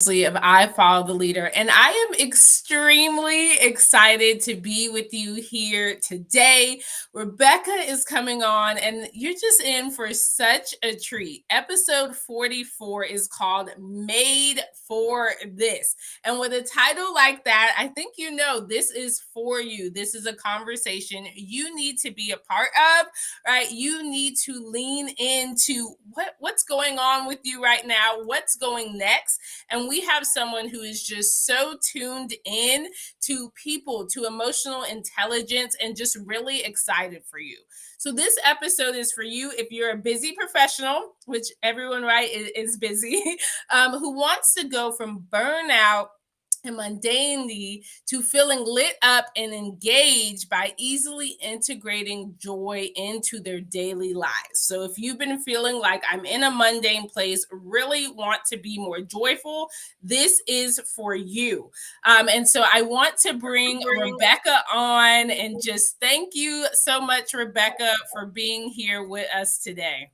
Of I Follow the Leader, and I am extremely excited to be with you here today. Rebecca is coming on, and you're just in for such a treat. Episode 44 is called Made for This. And with a title like that, I think you know this is for you. This is a conversation you need to be a part of, right? You need to lean into what's going on with you right now, what's going next. And we have someone who is just so tuned in to people, to emotional intelligence, and just really excited for you. So this episode is for you if you're a busy professional, which everyone, right, is busy, who wants to go from burnout and mundanity to feeling lit up and engaged by easily integrating joy into their daily lives. So if you've been feeling like I'm in a mundane place, really want to be more joyful, this is for you. And so I want to bring Rebecca on and just thank you so much, Rebecca, for being here with us today.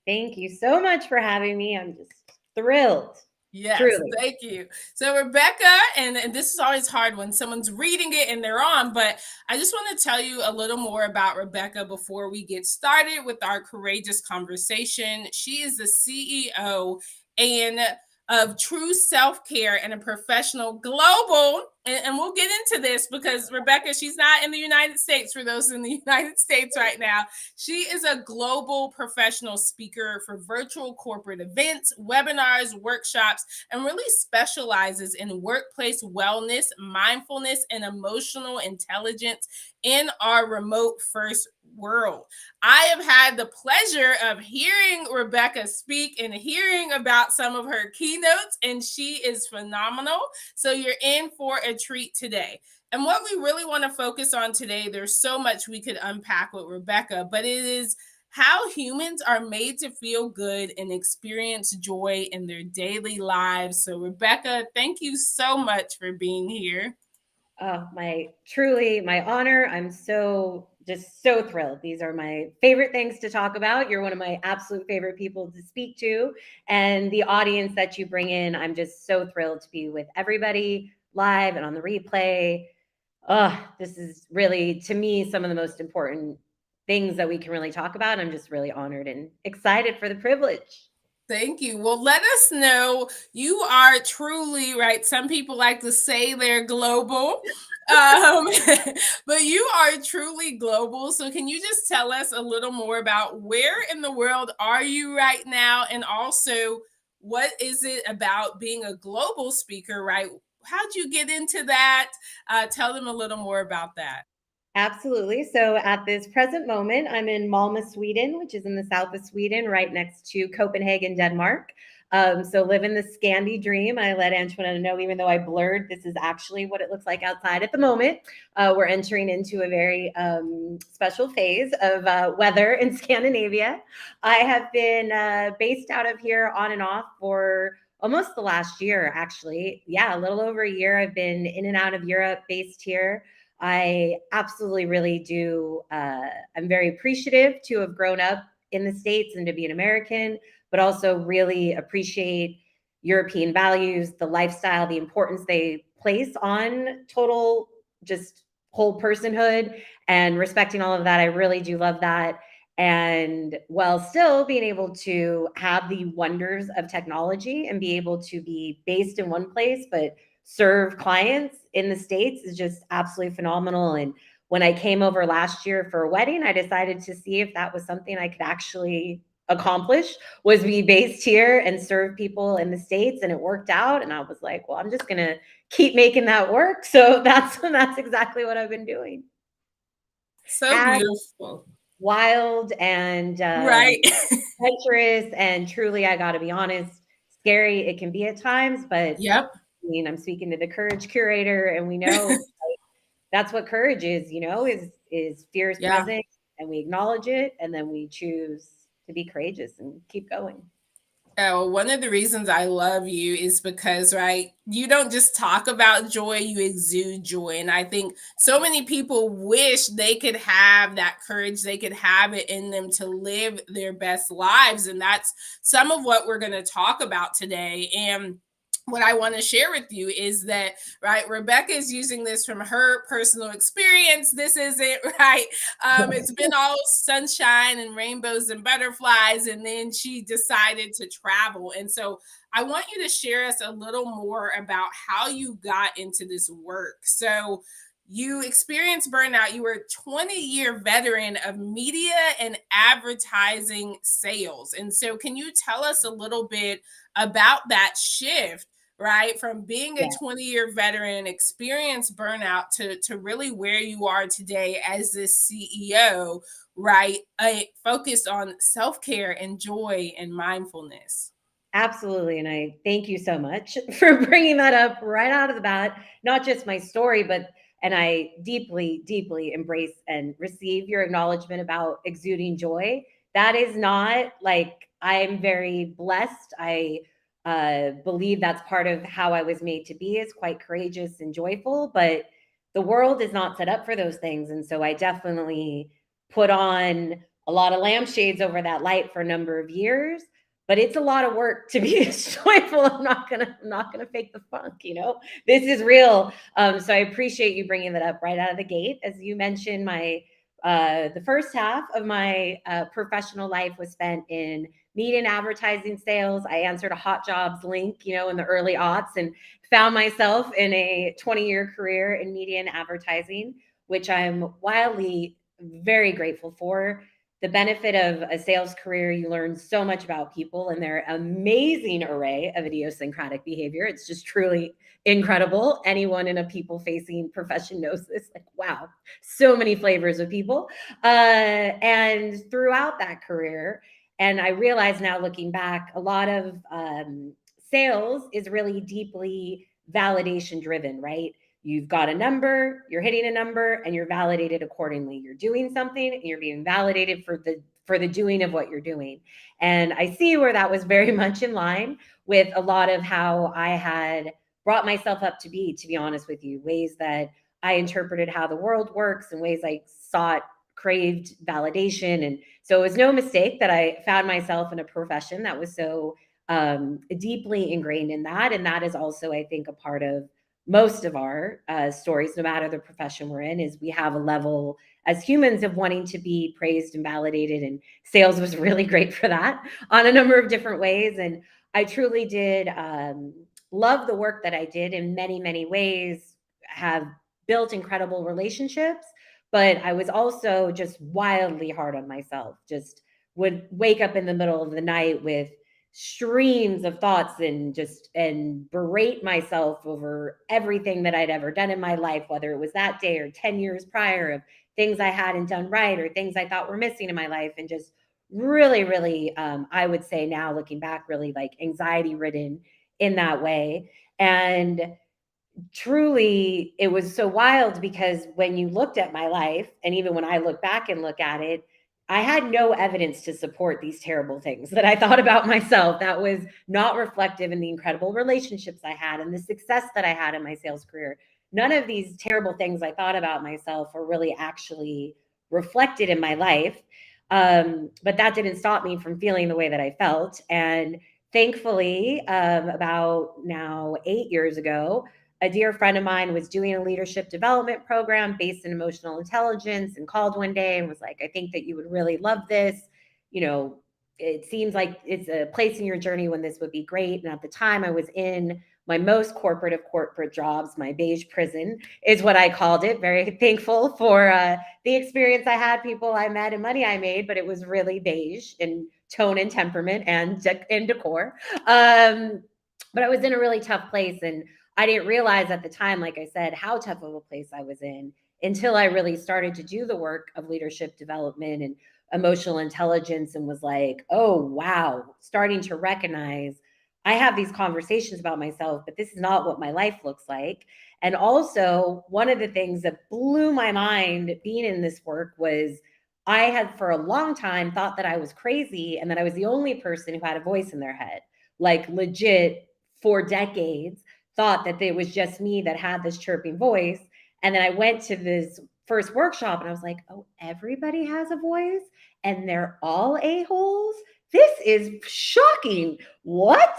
Thank you so much for having me. I'm just thrilled. Yes, Truly. thank you. So Rebecca, and this is always hard when someone's reading it and they're on, but I just want to tell you a little more about Rebecca before we get started with our courageous conversation. She is the CEO and of True Self-Care and a professional global, and we'll get into this because Rebecca, she's not in the United States for those in the United States right now. She is a global professional speaker for virtual corporate events, webinars, workshops, and really specializes in workplace wellness, mindfulness, and emotional intelligence in our remote first world. I have had the pleasure of hearing Rebecca speak and hearing about some of her keynotes, and she is phenomenal. So you're in for a treat today. And what we really want to focus on today, there's so much we could unpack with Rebecca, but it is how humans are made to feel good and experience joy in their daily lives. So, Rebecca, thank you so much for being here. Oh, my honor. I'm so thrilled. These are my favorite things to talk about. You're one of my absolute favorite people to speak to. And the audience that you bring in, I'm just so thrilled to be with everybody live and on the replay. This is really, to me, some of the most important things that we can really talk about. I'm just really honored and excited for the privilege. Thank you. Well, let us know. You are truly right. Some people like to say they're global, um, but you are truly global. So, can you just tell us a little more about where in the world are you right now? And also, what is it about being a global speaker, right? How'd you get into that? Tell them a little more about that. Absolutely. So at this present moment, I'm in Malmö, Sweden, which is in the south of Sweden, right next to Copenhagen, Denmark. So living the Scandi dream. I let Antoinetta know, even though I blurred, this is actually what it looks like outside at the moment. We're entering into a very special phase of weather in Scandinavia. I have been based out of here on and off for almost the last year, actually. Yeah, a little over a year. I've been in and out of Europe, based here. I absolutely really do. I'm very appreciative to have grown up in the States and to be an American, but also really appreciate European values, the lifestyle, the importance they place on total, just whole personhood and respecting all of that. I really do love that. And while still being able to have the wonders of technology and be able to be based in one place, but serve clients in the States is just absolutely phenomenal. And when I came over last year for a wedding, I decided to see if that was something I could actually accomplish, was be based here and serve people in the States. And it worked out. And I was like, well, I'm just going to keep making that work. So that's exactly what I've been doing. So As beautiful. wild and Right. adventurous, and truly, I got to be honest, scary it can be at times, but Yep. I mean, I'm speaking to the courage curator, and we know that's what courage is, is fear is Yeah. present, and we acknowledge it, and then we choose to be courageous and keep going. Oh, one of the reasons I love you is because, right, you don't just talk about joy, you exude joy. And I think so many people wish they could have that courage, they could have it in them to live their best lives. And that's some of what we're going to talk about today. And what I want to share with you is that, right, Rebecca is using this from her personal experience. This isn't, right. It's been all sunshine and rainbows and butterflies. And then she decided to travel. And so I want you to share us a little more about how you got into this work. So, you experienced burnout. You were a 20-year veteran of media and advertising sales. And so, can you tell us a little bit about that shift, right? From being a Yeah. 20-year veteran, experience burnout to really where you are today as this CEO, right? Focused on self-care and joy and mindfulness. Absolutely. And I thank you so much for bringing that up right out of the bat. Not just my story, but, and I deeply, deeply embrace and receive your acknowledgement about exuding joy. That is not like, I'm very blessed. I believe that's part of how I was made to be, is quite courageous and joyful, but the world is not set up for those things. And so I definitely put on a lot of lampshades over that light for a number of years, but it's a lot of work to be joyful. I'm not gonna fake the funk. This is real. So I appreciate you bringing that up right out of the gate. As you mentioned, my the first half of my professional life was spent in media and advertising sales. I answered a hot jobs link, in the early aughts, and found myself in a 20-year career in media and advertising, which I'm wildly very grateful for. The benefit of a sales career, you learn so much about people and their amazing array of idiosyncratic behavior. It's just truly incredible. Anyone in a people facing profession knows this. Like, wow, so many flavors of people. And throughout that career, and I realize now looking back, a lot of sales is really deeply validation driven, right? You've got a number, you're hitting a number, and you're validated accordingly. You're doing something and you're being validated for the doing of what you're doing. And I see where that was very much in line with a lot of how I had brought myself up to be honest with you, ways that I interpreted how the world works and ways I sought, craved validation. And so it was no mistake that I found myself in a profession that was so deeply ingrained in that. And that is also, I think, a part of most of our stories, no matter the profession we're in, is we have a level as humans of wanting to be praised and validated. And sales was really great for that on a number of different ways. And I truly did love the work that I did in many, many ways, have built incredible relationships, but I was also just wildly hard on myself. Just would wake up in the middle of the night with streams of thoughts and berate myself over everything that I'd ever done in my life, whether it was that day or 10 years prior, of things I hadn't done right or things I thought were missing in my life. And just really, really, I would say now looking back, really like anxiety ridden in that way. And truly, it was so wild because when you looked at my life, and even when I look back and look at it, I had no evidence to support these terrible things that I thought about myself. That was not reflective in the incredible relationships I had and the success that I had in my sales career. None of these terrible things I thought about myself were really actually reflected in my life. But that didn't stop me from feeling the way that I felt. And thankfully, about now 8 years ago, a dear friend of mine was doing a leadership development program based in emotional intelligence, and called one day and was like, I think that you would really love this. You know, it seems like it's a place in your journey when this would be great. And at the time, I was in my most corporate of corporate jobs. My beige prison is what I called it. Very thankful for the experience I had, people I met, and money I made, but it was really beige in tone and temperament and decor. But I was in a really tough place, and I didn't realize at the time, like I said, how tough of a place I was in until I really started to do the work of leadership development and emotional intelligence, and was like, oh, wow, starting to recognize I have these conversations about myself, but this is not what my life looks like. And also, one of the things that blew my mind being in this work was I had for a long time thought that I was crazy and that I was the only person who had a voice in their head, like legit for decades thought that it was just me that had this chirping voice. And then I went to this first workshop and I was like, oh, everybody has a voice and they're all a-holes. This is shocking. What?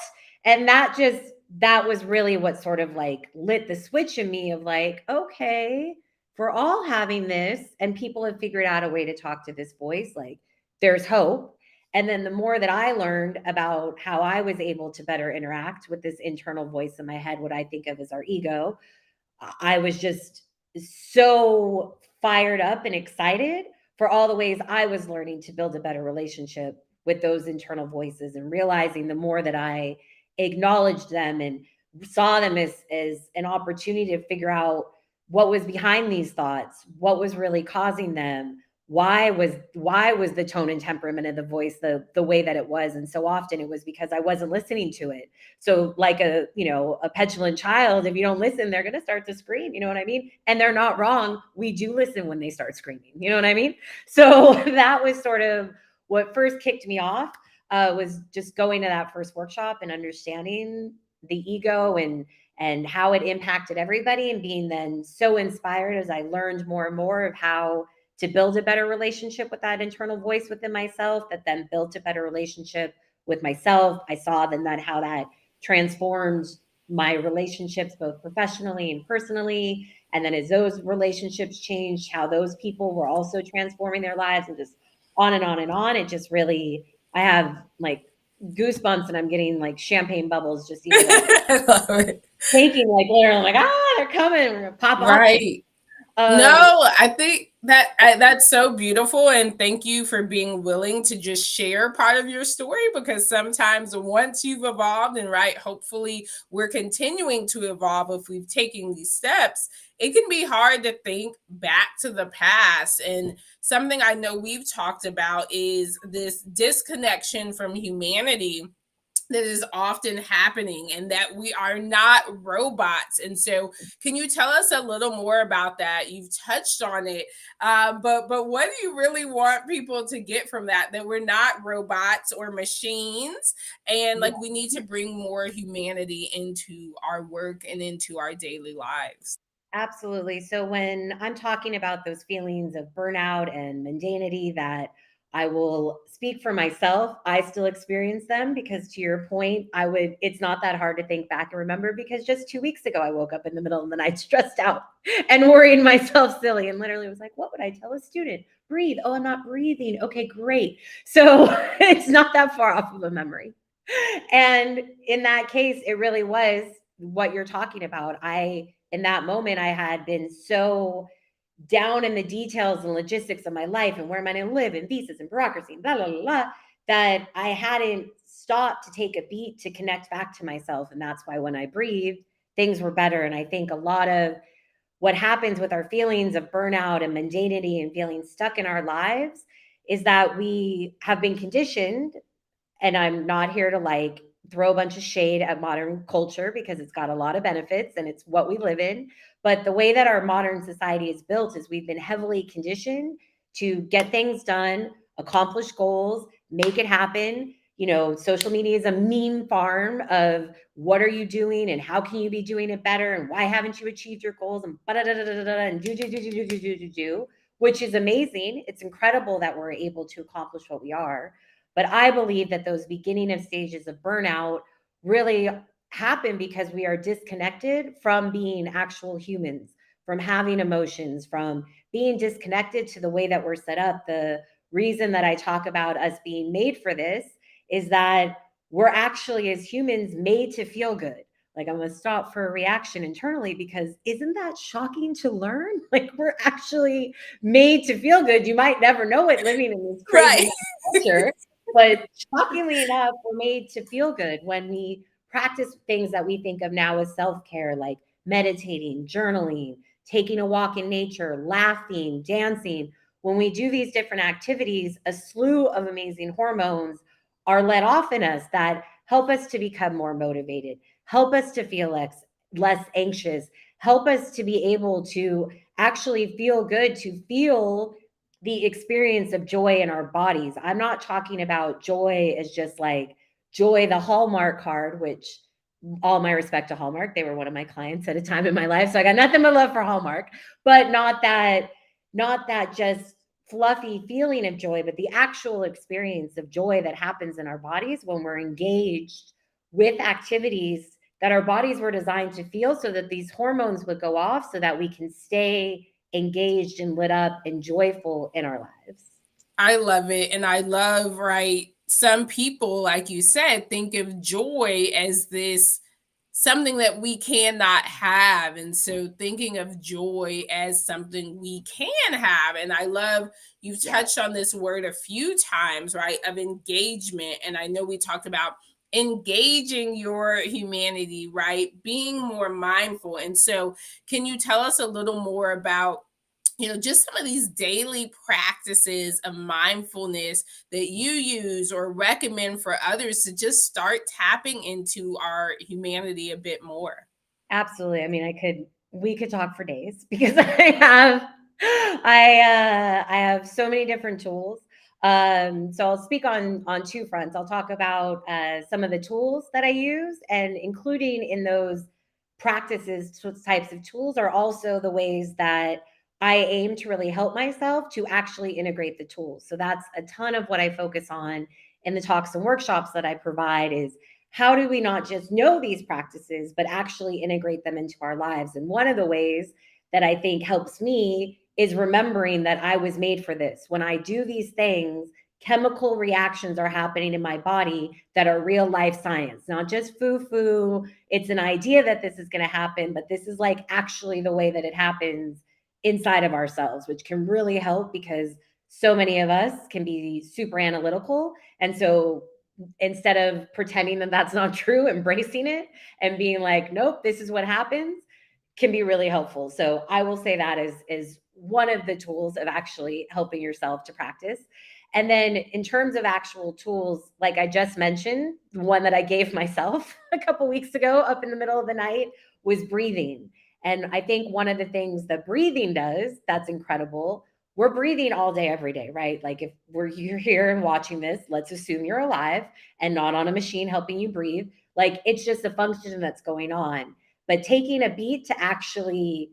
And that just that was really what sort of like lit the switch in me of like, okay, for all having this and people have figured out a way to talk to this voice, like there's hope. And then the more that I learned about how I was able to better interact with this internal voice in my head, what I think of as our ego, I was just so fired up and excited for all the ways I was learning to build a better relationship with those internal voices, and realizing the more that I acknowledged them and saw them as an opportunity to figure out what was behind these thoughts, what was really causing them, why was the tone and temperament of the voice the way that it was. And so often it was because I wasn't listening to it. So like a petulant child, if you don't listen, they're going to start to scream, you know what I mean? And they're not wrong. We do listen when they start screaming, you know what I mean? So that was sort of what first kicked me off, was just going to that first workshop and understanding the ego and how it impacted everybody, and being then so inspired as I learned more and more of how to build a better relationship with that internal voice within myself, that then built a better relationship with myself. I saw then that how that transformed my relationships both professionally and personally. And then as those relationships changed, how those people were also transforming their lives, and just on and on and on. It just really, I have like goosebumps and I'm getting like champagne bubbles just even like I love it. thinking, like literally like, they're coming, we're gonna pop off. Right. Um, No, I think that's so beautiful, and thank you for being willing to just share part of your story, because sometimes once you've evolved, and right, hopefully we're continuing to evolve if we've taken these steps, it can be hard to think back to the past. And something I know we've talked about is this disconnection from humanity that is often happening, and that we are not robots. And so can you tell us a little more about that? You've touched on it, but what do you really want people to get from that, that we're not robots or machines, and like we need to bring more humanity into our work and into our daily lives? Absolutely. So when I'm talking about those feelings of burnout and mundanity, that I will speak for myself, I still experience them, because to your point, it's not that hard to think back and remember, because just 2 weeks ago, I woke up in the middle of the night stressed out and worrying myself silly, and literally was like, what would I tell a student? Breathe. Oh, I'm not breathing. Okay, great. So it's not that far off of a memory. And in that case, it really was what you're talking about. In that moment, I had been so down in the details and logistics of my life and where am I going to live and visas and bureaucracy and blah, blah, blah, blah, that I hadn't stopped to take a beat to connect back to myself. And that's why when I breathed, things were better. And I think a lot of what happens with our feelings of burnout and mundanity and feeling stuck in our lives is that we have been conditioned, and I'm not here to like throw a bunch of shade at modern culture, because it's got a lot of benefits and it's what we live in. But the way that our modern society is built is we've been heavily conditioned to get things done, accomplish goals, make it happen. Social media is a meme farm of what are you doing and how can you be doing it better and why haven't you achieved your goals and and do, which is amazing. It's incredible that we're able to accomplish what we are, but I believe that those beginning of stages of burnout really happen because we are disconnected from being actual humans, from having emotions, from being disconnected to the way that we're set up. The reason that I talk about us being made for this is that we're actually, as humans, made to feel good. Like, I'm going to stop for a reaction internally, because isn't that shocking to learn? Like, we're actually made to feel good. You might never know it living in this Right. crazy culture, but shockingly enough, we're made to feel good when we practice things that we think of now as self care, like meditating, journaling, taking a walk in nature, laughing, dancing. When we do these different activities, a slew of amazing hormones are let off in us that help us to become more motivated, help us to feel less anxious, help us to be able to actually feel good, to feel the experience of joy in our bodies. I'm not talking about joy as just like joy, the Hallmark card, which all my respect to Hallmark. They were one of my clients at a time in my life. So I got nothing but love for Hallmark, but not that just fluffy feeling of joy, but the actual experience of joy that happens in our bodies when we're engaged with activities that our bodies were designed to feel, so that these hormones would go off so that we can stay engaged and lit up and joyful in our lives. I love it. And I love, right? Some people, like you said, think of joy as this something that we cannot have. And so thinking of joy as something we can have. And I love you've Yeah, touched on this word a few times, right? Of engagement. And I know we talked about engaging your humanity, right? Being more mindful. And so can you tell us a little more about just some of these daily practices of mindfulness that you use or recommend for others to just start tapping into our humanity a bit more? absolutely. I mean, we could talk for days because I have so many different tools. So I'll speak on two fronts. I'll talk about some of the tools that I use, and including in those practices, types of tools are also the ways that I aim to really help myself to actually integrate the tools. So that's a ton of what I focus on in the talks and workshops that I provide is how do we not just know these practices, but actually integrate them into our lives? And one of the ways that I think helps me is remembering that I was made for this. When I do these things, chemical reactions are happening in my body that are real life science, not just foo foo. It's an idea that this is going to happen, but this is like actually the way that it happens inside of ourselves, which can really help because so many of us can be super analytical. And so instead of pretending that that's not true, embracing it and being like, nope, this is what happens, can be really helpful. So I will say that is one of the tools of actually helping yourself to practice. And then in terms of actual tools, like I just mentioned, the one that I gave myself a couple weeks ago up in the middle of the night was breathing. And I think one of the things that breathing does that's incredible, we're breathing all day, every day, right? Like if you're here and watching this, let's assume you're alive and not on a machine helping you breathe. Like it's just a function that's going on. But taking a beat to actually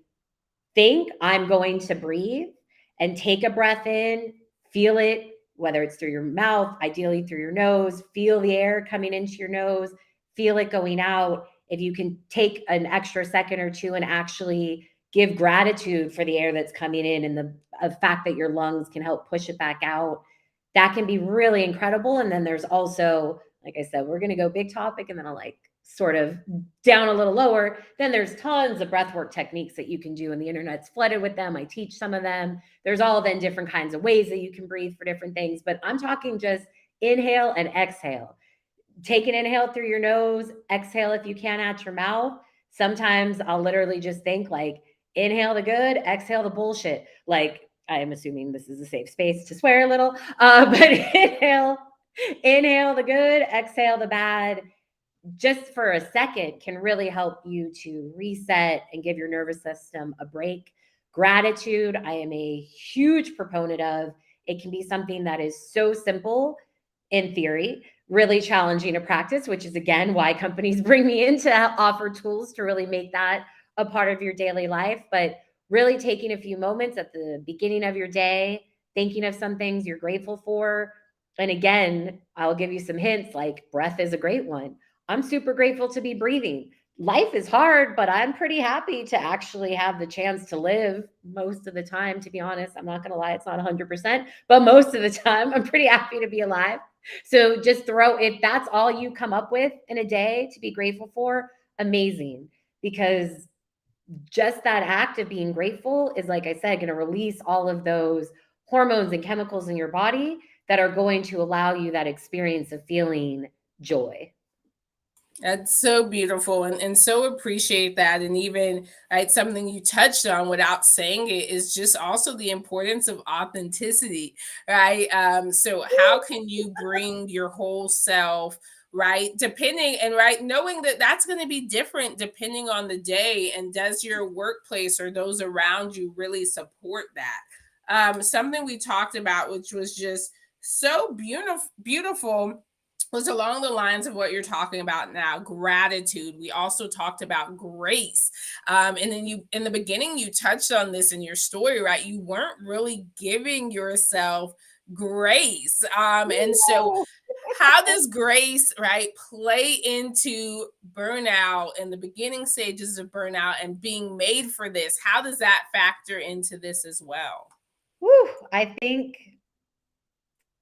think, I'm going to breathe and take a breath in, feel it, whether it's through your mouth, ideally through your nose, feel the air coming into your nose, feel it going out. If you can take an extra second or two and actually give gratitude for the air that's coming in and the fact that your lungs can help push it back out, that can be really incredible. And then there's also, like I said, we're going to go big topic and then I'll like sort of down a little lower. Then there's tons of breathwork techniques that you can do, and the internet's flooded with them. I teach some of them. There's all then different kinds of ways that you can breathe for different things, but I'm talking just inhale and exhale. Take an inhale through your nose, exhale if you can out your mouth. Sometimes I'll literally just think like inhale the good, exhale the bullshit. Like I am assuming this is a safe space to swear a little, but inhale the good, exhale the bad, just for a second can really help you to reset and give your nervous system a break. Gratitude, I am a huge proponent of. It can be something that is so simple in theory, really challenging to practice, which is again why companies bring me in to offer tools to really make that a part of your daily life. But really taking a few moments at the beginning of your day, thinking of some things you're grateful for. And again, I'll give you some hints like breath is a great one. I'm super grateful to be breathing. Life is hard, but I'm pretty happy to actually have the chance to live most of the time. To be honest, I'm not going to lie, it's not 100%, but most of the time, I'm pretty happy to be alive. So just throw, if that's all you come up with in a day to be grateful for, amazing. Because just that act of being grateful is, like I said, going to release all of those hormones and chemicals in your body that are going to allow you that experience of feeling joy. That's so beautiful and so appreciate that. And even right, something you touched on without saying it is just also the importance of authenticity, right? So how can you bring your whole self, right? Depending and right, knowing that that's going to be different depending on the day, and does your workplace or those around you really support that? Something we talked about, which was just so beautiful was along the lines of what you're talking about now, gratitude. We also talked about grace. And then you, in the beginning, you touched on this in your story, right? You weren't really giving yourself grace. And so, No. how does grace, right, play into burnout and the beginning stages of burnout and being made for this? How does that factor into this as well? Whew, I think,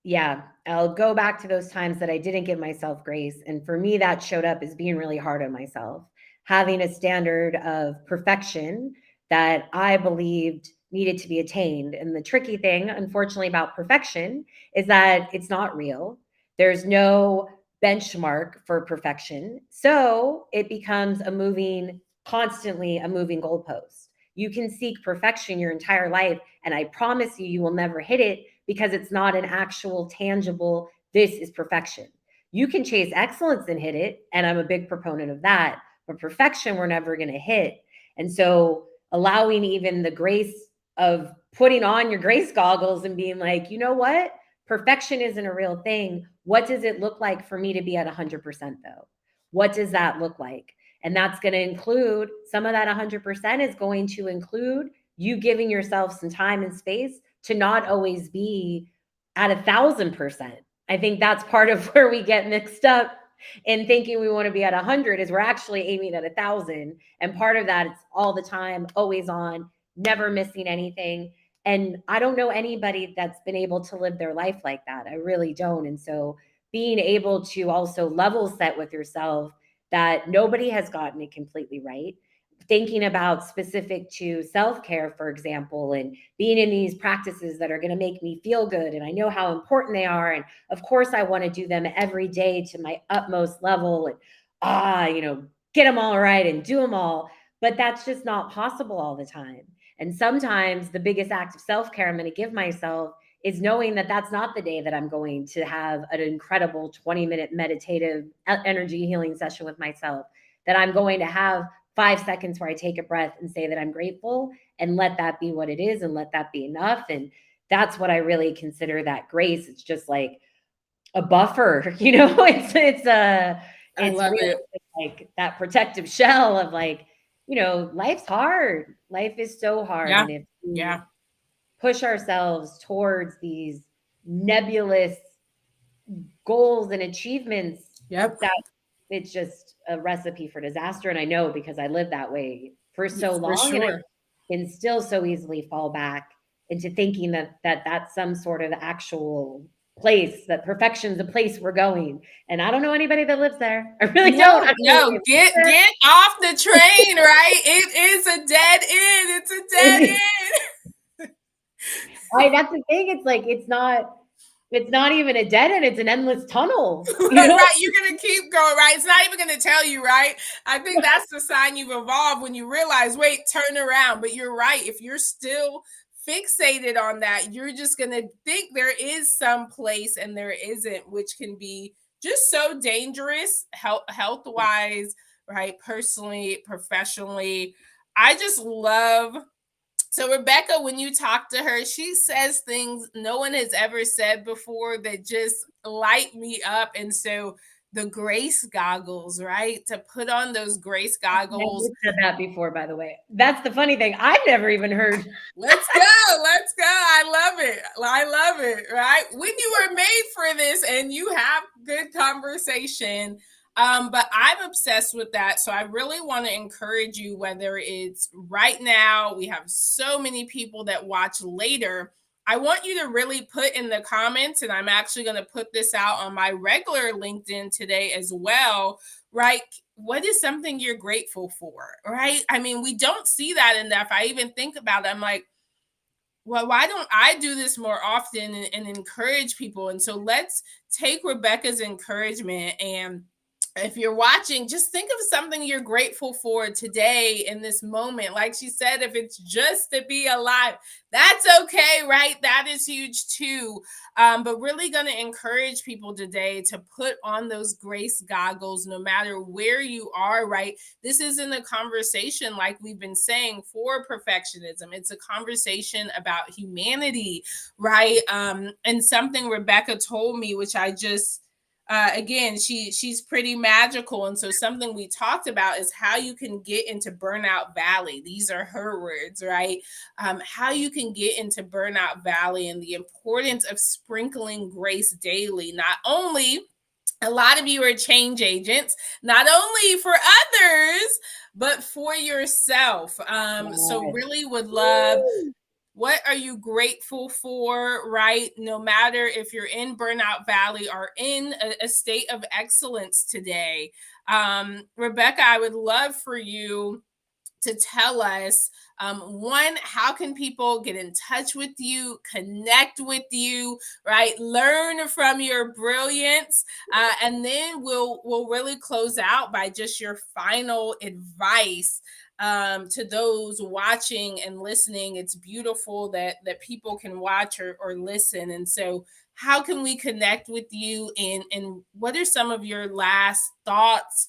yeah, I'll go back to those times that I didn't give myself grace. And for me, that showed up as being really hard on myself, having a standard of perfection that I believed needed to be attained. And the tricky thing, unfortunately, about perfection is that it's not real. There's no benchmark for perfection. So it becomes constantly a moving goalpost. You can seek perfection your entire life, and I promise you, you will never hit it because it's not an actual tangible, this is perfection. You can chase excellence and hit it, and I'm a big proponent of that, but perfection we're never going to hit. And so allowing even the grace of putting on your grace goggles and being like, you know what? Perfection isn't a real thing. What does it look like for me to be at 100% though? What does that look like? And that's going to include some of that 100% is going to include you giving yourself some time and space to not always be at 1,000%. I think that's part of where we get mixed up in thinking we want to be at 100 is we're actually aiming at 1,000. And part of that, it's all the time, always on, never missing anything. And I don't know anybody that's been able to live their life like that. I really don't. And so being able to also level set with yourself that nobody has gotten it completely right, thinking about specific to self-care, for example, and being in these practices that are going to make me feel good, and I know how important they are, and of course I want to do them every day to my utmost level, and get them all right and do them all, but that's just not possible all the time. And sometimes the biggest act of self-care I'm going to give myself is knowing that that's not the day that I'm going to have an incredible 20-minute meditative energy healing session with myself, that I'm going to have 5 seconds where I take a breath and say that I'm grateful and let that be what it is and let that be enough. And that's what I really consider that grace. It's just like a buffer, I it's love really it. like that protective shell of like, life's hard. Life is so hard. Yeah. And if we Yeah. push ourselves towards these nebulous goals and achievements, Yep. that it's just a recipe for disaster. And I know because I lived that way for so For long, and I sure. can still so easily fall back into thinking that that's some sort of actual place, that perfection's a place we're going. And I don't know anybody that lives there. I really don't. No, I don't know no, get off the train, right? It is a dead end. It's a dead anybody. end. That's the thing. It's like it's not even a dead end, it's an endless tunnel, Right, right. You're gonna keep going, right? It's not even gonna tell you, right? I think that's the sign you've evolved when you realize, wait, turn around. But you're right. If you're still fixated on that, you're just gonna think there is some place and there isn't, which can be just so dangerous, health wise, right? Personally, professionally. I just love so Rebecca, when you talk to her, she says things no one has ever said before that just light me up. And so the grace goggles, right? To put on those grace Never goggles. said that before, by the way. That's the funny thing. I've never even heard. Let's go. Let's go. I love it. I love it. Right. When you were made for this and you have good conversation. But I'm obsessed with that. So I really want to encourage you, whether it's right now, we have so many people that watch later. I want you to really put in the comments, and I'm actually going to put this out on my regular LinkedIn today as well, right? What is something you're grateful for, right? I mean, we don't see that enough. I even think about it. I'm like, well, why don't I do this more often and encourage people? And so let's take Rebecca's encouragement, and if you're watching, just think of something you're grateful for today in this moment. Like she said, if it's just to be alive, that's okay, right? That is huge too. But really going to encourage people today to put on those grace goggles no matter where you are, right? This isn't a conversation like we've been saying for perfectionism. It's a conversation about humanity, right? And something Rebecca told me, which I just again, she's pretty magical, and so something we talked about is how you can get into burnout valley. These are her words, right? How you can get into burnout valley and the importance of sprinkling grace daily, not only A lot of you are change agents, not only for others, but for yourself. So Yes. really would love, Woo! what are you grateful for, right? No matter if you're in Burnout Valley or in a state of excellence today. Rebecca, I would love for you to tell us, one, how can people get in touch with you, connect with you, right? Learn from your brilliance, and then we'll really close out by just your final advice, to those watching and listening. It's beautiful that people can watch or listen, and so how can we connect with you, and what are some of your last thoughts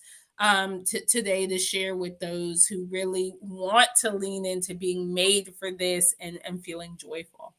today to share with those who really want to lean into being made for this, and feeling joyful?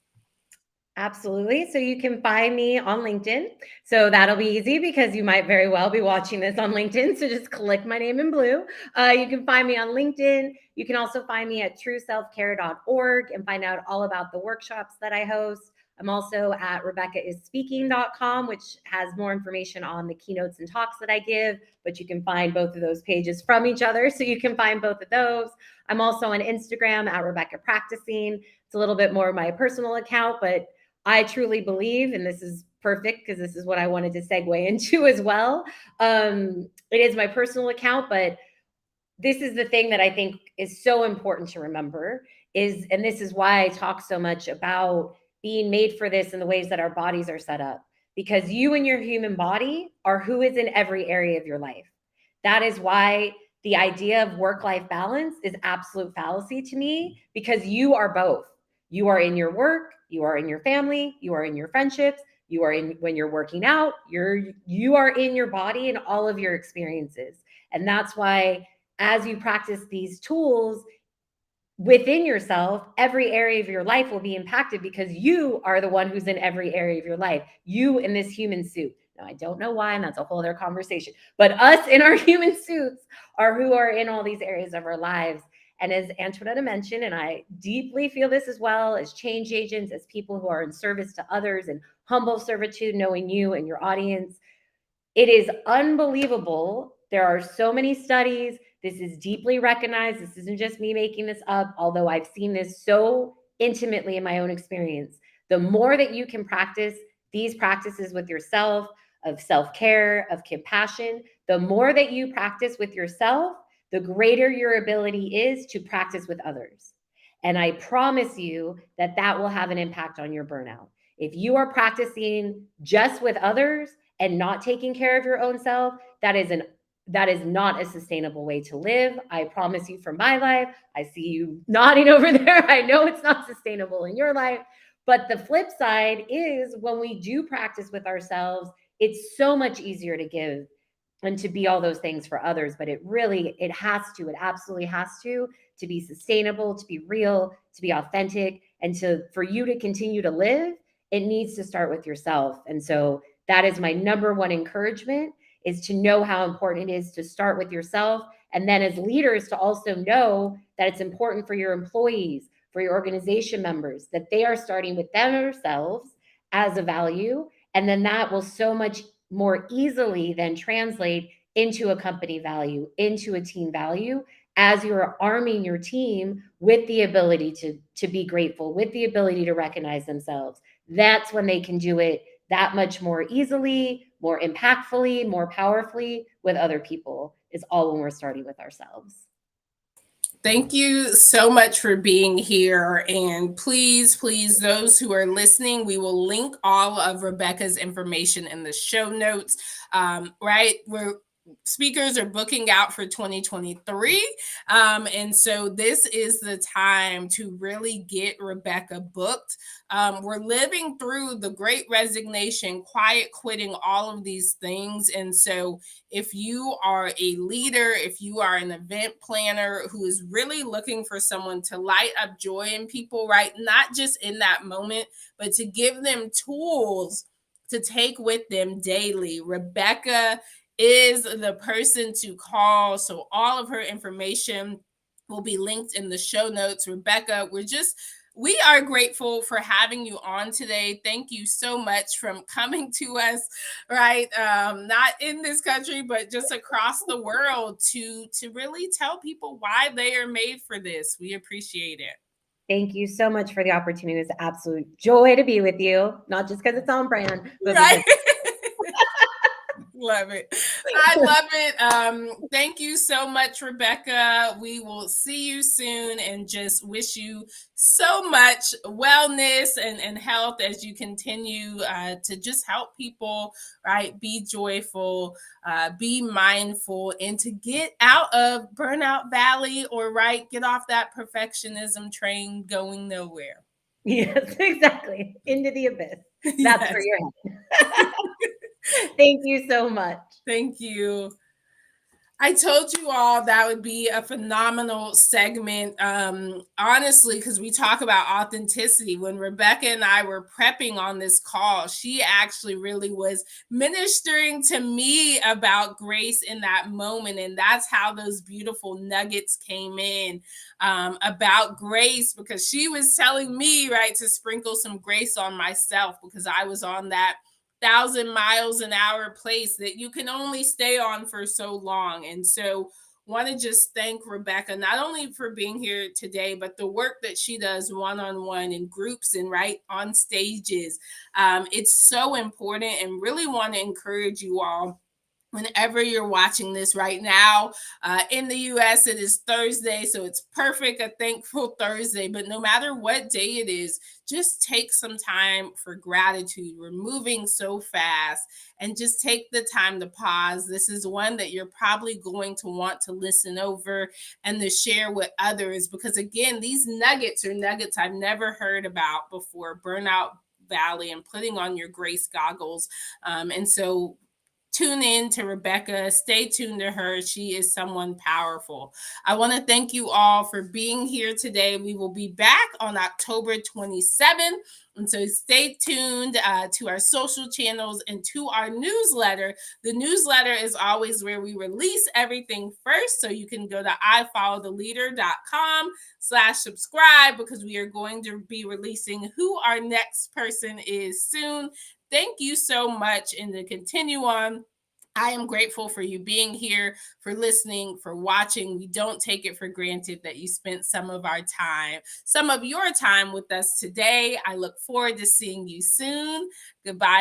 Absolutely. So you can find me on LinkedIn. So that'll be easy because you might very well be watching this on LinkedIn. So just click my name in blue. You can find me on LinkedIn. You can also find me at trueselfcare.org and find out all about the workshops that I host. I'm also at RebeccaIsSpeaking.com, which has more information on the keynotes and talks that I give, but you can find both of those pages from each other. So you can find both of those. I'm also on Instagram at Rebecca Practicing. It's a little bit more my personal account, but I truly believe, and this is perfect because this is what I wanted to segue into as well. It is my personal account, but this is the thing that I think is so important to remember is, and this is why I talk so much about being made for this and the ways that our bodies are set up, because you and your human body are who is in every area of your life. That is why the idea of work life balance is absolute fallacy to me, because you are both. You are in your work, you are in your family, you are in your friendships, you are in when you're working out, you are in your body and all of your experiences. And that's why as you practice these tools within yourself, every area of your life will be impacted because you are the one who's in every area of your life. You in this human suit. Now, I don't know why, and that's a whole other conversation, but us in our human suits are who are in all these areas of our lives. And as Antoinetta mentioned, and I deeply feel this as well, as change agents, as people who are in service to others and humble servitude, knowing you and your audience, it is unbelievable. There are so many studies. This is deeply recognized. This isn't just me making this up, although I've seen this so intimately in my own experience. The more that you can practice these practices with yourself, of self care, of compassion, the more that you practice with yourself, the greater your ability is to practice with others. And I promise you that that will have an impact on your burnout. If you are practicing just with others, and not taking care of your own self, that is not a sustainable way to live. I promise you from my life. I see you nodding over there. I know it's not sustainable in your life. But the flip side is when we do practice with ourselves, it's so much easier to give and to be all those things for others. But it has to, it absolutely has to be sustainable, to be real, to be authentic, and for you to continue to live, it needs to start with yourself. And so that is my number one encouragement, is to know how important it is to start with yourself. And then as leaders, to also know that it's important for your employees, for your organization members, that they are starting with themselves as a value. And then that will so much more easily then translate into a company value, into a team value, as you're arming your team with the ability to be grateful, with the ability to recognize themselves. That's when they can do it that much more easily, more impactfully, more powerfully with other people, is all when we're starting with ourselves. Thank you so much for being here. And please, please, those who are listening, we will link all of Rebecca's information in the show notes. Right? Speakers are booking out for 2023. And so this is the time to really get Rebecca booked. We're living through the great resignation, quiet quitting, all of these things. And so if you are a leader, if you are an event planner who is really looking for someone to light up joy in people, right? Not just in that moment, but to give them tools to take with them daily. Rebecca is the person to call. So all of her information will be linked in the show notes. Rebecca, we are grateful for having you on today. Thank you so much from coming to us, right? Not in this country, but just across the world to really tell people why they are made for this. We appreciate it. Thank you so much for the opportunity. It's an absolute joy to be with you, not just because it's on brand, but Right. because Love it. I love it. Thank you so much, Rebecca. We will see you soon and just wish you so much wellness and health as you continue to just help people, right? Be joyful, be mindful, and to get out of burnout valley or, right, get off that perfectionism train going nowhere. yes, exactly. Into the abyss. That's where Yes. you're headed. Thank you so much. Thank you. I told you all that would be a phenomenal segment. Honestly, because we talk about authenticity. When Rebecca and I were prepping on this call, she actually really was ministering to me about grace in that moment. And that's how those beautiful nuggets came in about grace, because she was telling me, right, to sprinkle some grace on myself because I was on that 1,000 miles an hour place that you can only stay on for so long. And so want to just thank Rebecca, not only for being here today, but the work that she does one-on-one in groups and right on stages. It's so important, and really want to encourage you all, whenever you're watching this right now. In the US, it is Thursday, so it's perfect, a thankful Thursday. But no matter what day it is, just take some time for gratitude. We're moving so fast, and just take the time to pause. This is one that you're probably going to want to listen over and to share with others, because again, these nuggets are nuggets I've never heard about before. Burnout Valley and putting on your grace goggles. And so tune in to Rebecca. Stay tuned to her. She is someone powerful. I want to thank you all for being here today. We will be back on October 27th. And so stay tuned to our social channels and to our newsletter. The newsletter is always where we release everything first. So you can go to ifollowtheleader.com/subscribe, because we are going to be releasing who our next person is soon. Thank you so much. And to continue on, I am grateful for you being here, for listening, for watching. We don't take it for granted that you spent some of your time with us today. I look forward to seeing you soon. Goodbye.